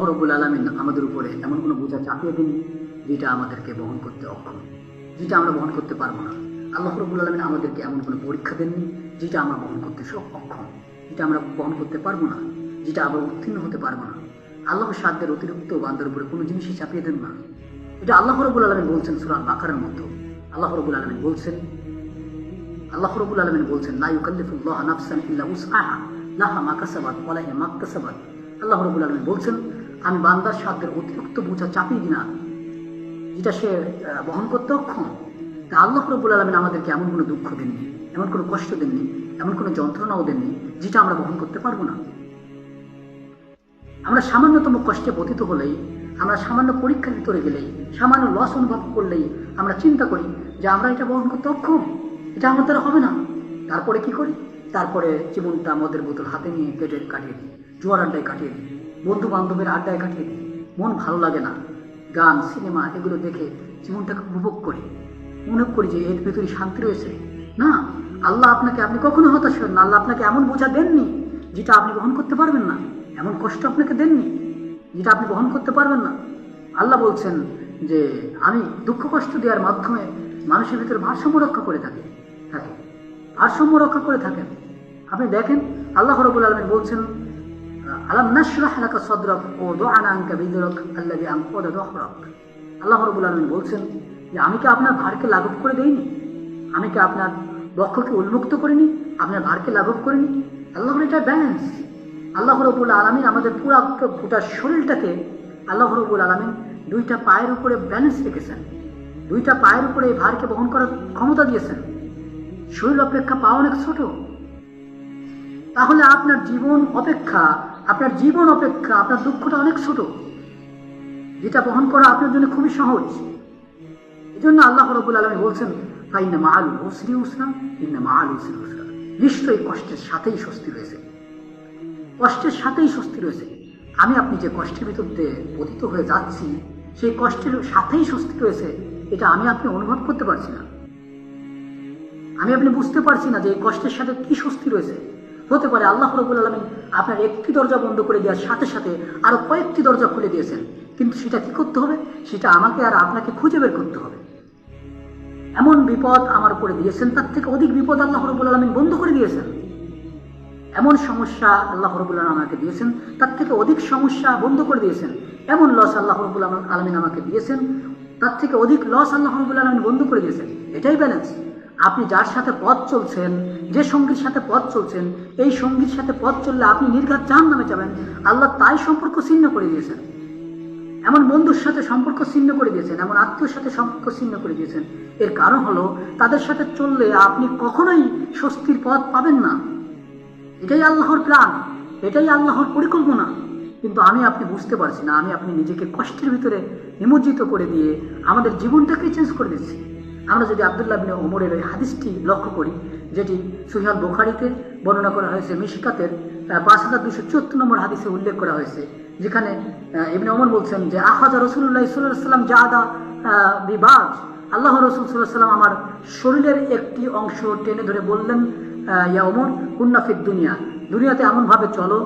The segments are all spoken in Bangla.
রব্বুল আলামিন আমাদের উপরে এমন কোনো বোঝা চাপিয়ে দিন যেটা আমাদেরকে বহন করতে অক্ষম, যেটা আমরা বহন করতে পারবো না। আল্লাহ রব্বুল আলামিন আমাদেরকে এমন কোনো পরীক্ষা দেননি যেটা আমরা বহন করতে অক্ষম, যেটা আমরা বহন করতে পারবো না, যেটা আমরা উত্তীর্ণ হতে পারবো না। আল্লাহ সাধ্যের অতিরিক্ত বান্দার উপরে কোনো জিনিসই চাপিয়ে দেন না। এটা আল্লাহ রব্বুল আলামিন বলছেন সূরা বাকারার মতো। আল্লাহ রব্বুল আলামিন বলছেন লা ইউকাল্লিফুল্লাহু নাফসান ইল্লা উসআহা লাহা মা কাসাবাত ওয়া লাহা মা ইকতাসাবাত। আল্লাহ রব্বুল আলামিন বলছেন, আমি বান্দার সাধ্যের অতিরিক্ত বোঝা চাপিয়ে দিই না যেটা সে বহন করতে অক্ষম। তা আল্লাহ রব্বুল আলামিন আমাদেরকে এমন কোনো দুঃখ দেননি, এমন কোনো কষ্ট দেননি, এমন কোনো যন্ত্রণাও দেননি যেটা আমরা বহন করতে পারবো না। আমরা সামান্যতম কষ্টে পতিত হলেই, আমরা সামান্য পরীক্ষার ভিতরে গেলেই, সামান্য লস অনুভব করলেই আমরা চিন্তা করি যে আমরা এটা বহন করতে অক্ষম, এটা আমার দ্বারা হবে না। তারপরে কি করি? তারপরে জীবনটা মদের বোতল হাতে নিয়ে কেটে কাটিয়ে দিই, জোয়ার আড্ডায় কাটিয়ে দিই, বন্ধু বান্ধবের আড্ডায় কাটিয়ে দিই। মন ভালো লাগে না, গান সিনেমা এগুলো দেখে জীবনটাকে উপভোগ করি, মনে করি যে এর ভিতরে শান্তি রয়েছে। না, আল্লাহ আপনি কখনো হতাশ হন না। আল্লাহ আপনাকে এমন বোঝা দেননি যেটা আপনি বহন করতে পারবেন না, এমন কষ্ট আপনাকে দেননি যেটা আপনি বহন করতে পারবেন না। আল্লাহ বলছেন যে আমি দুঃখ কষ্ট দেওয়ার মাধ্যমে মানুষের ভিতরে ভারসাম্য রক্ষা করে থাকেন। আপনি দেখেন আল্লাহ রাব্বুল আলামিন বলছেন, আলাম নাশরাহ লাকা সাদরাক ওয়া ওয়াদা'না আনকা বিযরাক আল্লাযী আনকাযা যাহরাক। আল্লাহ রাব্বুল আলামিন বলছেন যে আমি কি আপনার ভারকে লাঘব করে দেইনি? আমি কি আপনার বক্ষকে উন্মুক্ত করিনি? আপনার ভারকে লাঘব করিনি? আল্লাহর এটা ব্যালেন্স। আল্লাহ রাব্বুল আলামিন আমাদের পুরো গোটা শরীরটাকে আল্লাহ রাব্বুল আলামিন দুইটা পায়ের উপরে ব্যালেন্স রেখেছেন, দুইটা পায়ের উপরে এই ভারকে বহন করার ক্ষমতা দিয়েছেন। শরীর অপেক্ষা পা অনেক ছোট, তাহলে আপনার জীবন অপেক্ষা আপনার দুঃখটা অনেক ছোট, যেটা বহন করা আপনার জন্য খুবই সহজ। এই জন্য আল্লাহ রাব্বুল আলামিন বলছেন, ফাইন্না মাআল উসরি ইউসরা ইন্না মাআল উসরি ইউসরা। নিশ্চয়ই কষ্টের সাথেই স্বস্তি রয়েছে। আমি আপনি যে কষ্টের ভিতর দিয়ে পতিত হয়ে যাচ্ছি, সেই কষ্টের সাথেই স্বস্তি রয়েছে, এটা আমি আপনি অনুভব করতে পারছি না। আমি আপনি বুঝতে পারছি না যে এই কষ্টের সাথে কি স্বস্তি রয়েছে। হতে পারে আল্লাহ রাব্বুল আলামিন আপনার একটি দরজা বন্ধ করে দেওয়ার সাথে সাথে আরো কয়েকটি দরজা খুলে দিয়েছেন, কিন্তু সেটা কি করতে হবে? সেটা আমাকে আর আপনাকে খুঁজে বের করতে হবে। এমন বিপদ আমার উপরে দিয়েছেন, তার থেকে অধিক বিপদ আল্লাহ রাব্বুল আলামিন বন্ধ করে দিয়েছেন। এমন সমস্যা আল্লাহ রাব্বুল আলামিন আমাকে দিয়েছেন, তার থেকে অধিক সমস্যা বন্ধ করে দিয়েছেন। এমন লস আল্লাহ রাব্বুল আলামিন আমাকে দিয়েছেন, তার থেকে অধিক লস আল্লাহ রাব্বুল আলামিন বন্ধ করে দিয়েছেন। এটাই ব্যালেন্স। আপনি যার সাথে পথ চলছেন, যে সঙ্গীর সাথে পথ চলছেন, এই সঙ্গীর সাথে পথ চললে আপনি নির্ঘাত জাহান্নামে যাবেন। আল্লাহ তাই সম্পর্ক ছিন্ন করে দিয়েছেন। এমন বন্ধুর সাথে সম্পর্ক ছিন্ন করে দিয়েছেন, এমন আত্মীয়র সাথে সম্পর্ক ছিন্ন করে দিয়েছেন। এর কারণ হলো তাদের সাথে চললে আপনি কখনোই স্বস্তির পথ পাবেন না। এটাই আল্লাহর প্ল্যান, এটাই আল্লাহর পরিকল্পনা। কিন্তু আমি আপনি বুঝতে পারছি না। আমি আপনি নিজেকে কষ্টের ভিতরে নিমজ্জিত করে দিয়ে আমাদের জীবনটাকে চেঞ্জ করে দিচ্ছি। আমরা যদি আব্দুল্লাহ ইবনে ওমরের ওই হাদিসটি লক্ষ্য করি, যেটি সহিহ বুখারীতে বর্ণনা করা হয়েছে, মিশকাতের 5274 নম্বর হাদিসে উল্লেখ করা হয়েছে, যেখানে ইবনে ওমর বলছেন যে আখাযা রাসূলুল্লাহ সাল্লাল্লাহু আলাইহি ওয়াসাল্লাম জাদা বিবাজ। আল্লাহ রাসূল সাল্লাল্লাহু আলাইহি ওয়াসাল্লাম আমার শরীরের একটি অংশ টেনে ধরে বললেন, ইয়া ওমর কুন্না ফিদ দুনিয়া, দুনিয়াতে এমন ভাবে চলো,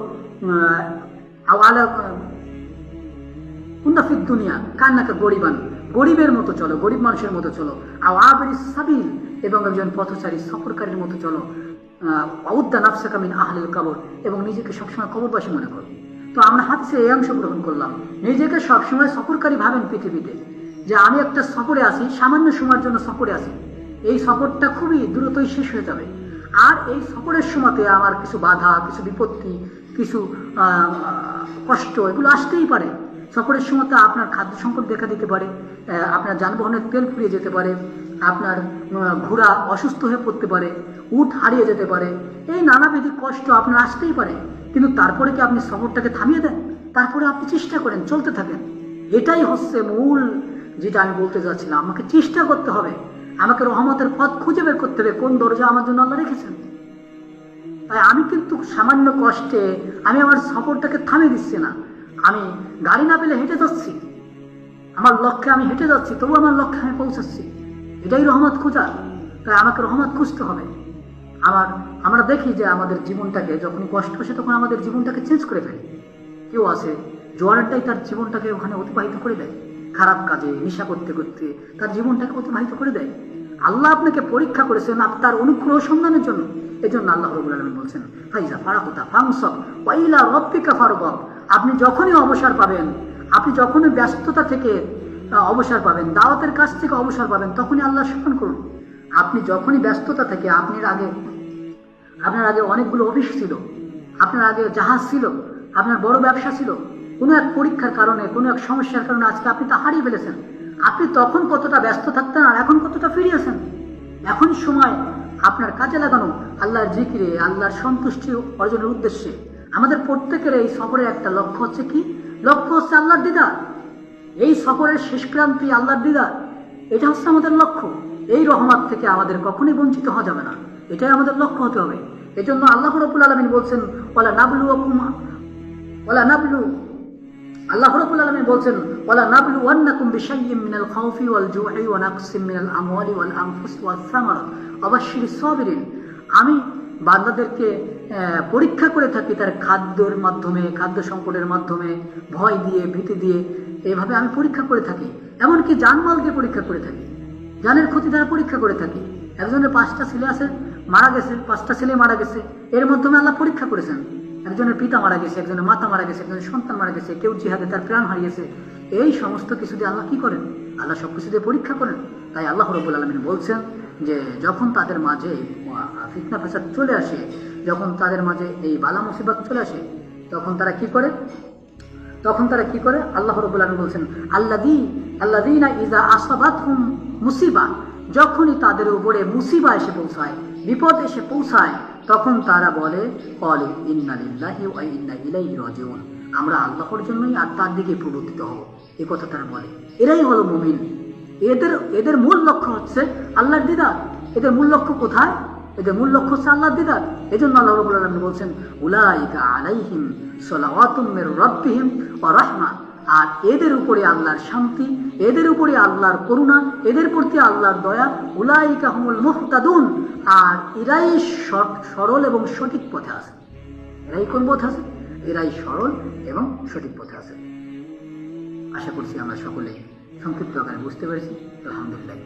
কুন্না ফিদ দুনিয়া কান্নাকা গরিবান, গরিবের মতো চলো, গরিব মানুষের মতো চলো। আবিরিস সাবিল, এবং একজন পথচারী সফরকারীর মতো চলো। আউদ্দা নাফসাকা মিন আহলিল কবর, এবং নিজেকে সবসময় কবরবাসী মনে করো। তো আমরা হাদিসে এই অংশ গ্রহণ করলাম, নিজেকে সবসময় সফরকারী ভাবেন পৃথিবীতে, যে আমি একটা সফরে আসি, সামান্য সময়ের জন্য সফরে আসি, এই সফরটা খুবই দ্রুতই শেষ হয়ে যাবে। আর এই সফরের সময়তে আমার কিছু বাধা, কিছু বিপত্তি, কিছু কষ্ট এগুলো আসতেই পারে। সফরের সময়তে আপনার খাদ্য সংকট দেখা দিতে পারে, আপনার যানবাহনের তেল ফুরিয়ে যেতে পারে, আপনার ঘোড়া অসুস্থ হয়ে পড়তে পারে, উট হারিয়ে যেতে পারে, এই নানাবিধ কষ্ট আপনার আসতেই পারে। কিন্তু তারপরে কি আপনি সফরটাকে থামিয়ে দেন? তারপরে আপনি চেষ্টা করেন, চলতে থাকেন। এটাই হচ্ছে মূল যেটা আমি বলতে যাচ্ছিলাম। আমাকে চেষ্টা করতে হবে, আমাকে রহমতের পথ খুঁজে বের করতে হবে, কোন দরজা আমার জন্য আল্লাহ রেখেছেন। তাই আমি কিন্তু সামান্য কষ্টে আমি আমার সফরটাকে থামিয়ে দিচ্ছি না। আমি গাড়ি না পেলে হেঁটে যাচ্ছি, আমার লক্ষ্যে আমি হেঁটে যাচ্ছি, তবু আমার লক্ষ্যে আমি পৌঁছাচ্ছি। এটাই রহমত খোঁজা। তাই আমাকে রহমত খুঁজতে হবে। আমরা দেখি যে আমাদের জীবনটাকে যখন কষ্ট আসে তখন আমাদের জীবনটাকে চেঞ্জ করে ফেলি। কেউ আছে জোয়ারটাই তার জীবনটাকে ওখানে অতিবাহিত করে দেয়, খারাপ কাজে নেশা করতে করতে তার জীবনটাকে অতিবাহিত করে দেয়। আল্লাহ আপনাকে পরীক্ষা করেছেন আপনার অনুগ্রহ সন্ধানের জন্য। এই জন্য আল্লাহ রাব্বুল আলামিন বলছেন, ফাইজা ফারাকুতা ফাংসব ওয়াইলা রব্বিকা ফারগব। আপনি যখনই অবসর পাবেন, আপনি যখনই ব্যস্ততা থেকে অবসর পাবেন, দাওয়াতের কাছ থেকে অবসর পাবেন, তখনই আল্লাহ স্মরণ করুন। আপনি যখনই ব্যস্ততা থেকে, আপনার আগে অনেকগুলো অফিস ছিল, আপনার আগে জাহাজ ছিল, আপনার বড় ব্যবসা ছিল, কোনো এক পরীক্ষার কারণে, কোনো এক সমস্যার কারণে আজকে আপনি তা হারিয়ে ফেলেছেন। আপনি তখন কতটা ব্যস্ত থাকতেন আর এখন কতটা ফিরিয়েছেন। এখন সময় আপনার কাজে লাগানো আল্লাহর জিকিরে, আল্লাহর সন্তুষ্টি অর্জনের উদ্দেশ্যে। আমাদের প্রত্যেকের এই সফরের একটা লক্ষ্য হচ্ছে কি? লক্ষ্য হচ্ছে আল্লাহর দিদার। এই সফরের শেষ প্রান্তি আল্লাহর দিদার, এটা হচ্ছে আমাদের লক্ষ্য। এই রহমত থেকে আমাদের কখনোই বঞ্চিত হওয়া যাবে না, এটাই আমাদের লক্ষ্য হতে হবে। এজন্য আল্লাহ রাব্বুল আলামিন বলছেন, আল্লাহ রাব্বুল আলামিন বলছেন, ওয়ালা নাবলুওয়ান্নাকুম বিশাইইম মিনাল খাউফি ওয়াল জু'i ওয়া নাকসিম মিনাল আমওয়ালি ওয়াল আনফুসি ওয়াস সামারাত ওয়া বাশশিরিস সাবিরিন। আমি বান্দাদেরকে পরীক্ষা করে থাকি তার খাদ্যের মাধ্যমে, খাদ্য সংকটের মাধ্যমে, ভয় দিয়ে, ভীতি দিয়ে, এইভাবে আমি পরীক্ষা করে থাকি। এমনকি জানমালকে পরীক্ষা করে থাকি, জানের ক্ষতি দ্বারা পরীক্ষা করে থাকি। একজনের 5টা ছেলে আছে, মারা গেছে, 5টা ছেলে মারা গেছে, এর মাধ্যমে আল্লাহ পরীক্ষা করেছেন। একজনের পিতা মারা গেছে, একজনের মাতা মারা গেছে, একজনের সন্তান মারা গেছে, কেউ জিহাদে তার প্রাণ হারিয়েছে। এই সমস্ত কিছু দিয়ে আল্লাহ কি করেন? আল্লাহ সবকিছু দিয়ে পরীক্ষা করেন। তাই আল্লাহ রাব্বুল আলামিন বলছেন যে যখন তাদের মাঝে ফিতনা ফাসাদ চলে আসে, যখন তাদের মাঝে এই বালা মুসিবত চলে আসে, তখন তারা কি করে? আল্লাহ রাব্বুল আলামিন বলছেন, আল্লাযীনা ইযা আসাবাতহুম মুসিবা, যখনই তাদের উপরে মুসিবা এসে পৌঁছায়, বিপদ এসে পৌঁছায়, তখন তারা বলে, ক্বালু ইন্না লিল্লাহি ওয়া ইন্না ইলাইহি রাজিউন, আমরা আল্লাহর জন্যই আর তার দিকে প্রবর্তিত হব। এই কথা তারা বলে। এরাই হলো মুমিন। এদের মূল লক্ষ্য হচ্ছে আল্লাহর দিদার। এদের মূল লক্ষ্য কোথায়? এদের মূল লক্ষ্য হচ্ছে আল্লাহর দিদার। এজন্য আল্লাহ রাব্বুল আলামিন বলছেন, উলাইকা আলাইহিম সালাওয়াতুম মির রাব্বিহিম ওয়া রাহমা। আর এদের উপরে আল্লাহর শান্তি, এদের উপরে আল্লাহর করুণা, এদের প্রতি আল্লাহর দয়া। উলাইকা হুমুল মুহতাদুন। আর এরাই সরল এবং সঠিক পথে আছে। এরাই কোন পথে আছে? এরাই সরল এবং সঠিক পথে আছে। আশা করছি আমরা সকলে সংক্ষিপ্ত আকারে বুঝতে পেরেছি। আলহামদুলিল্লাহ।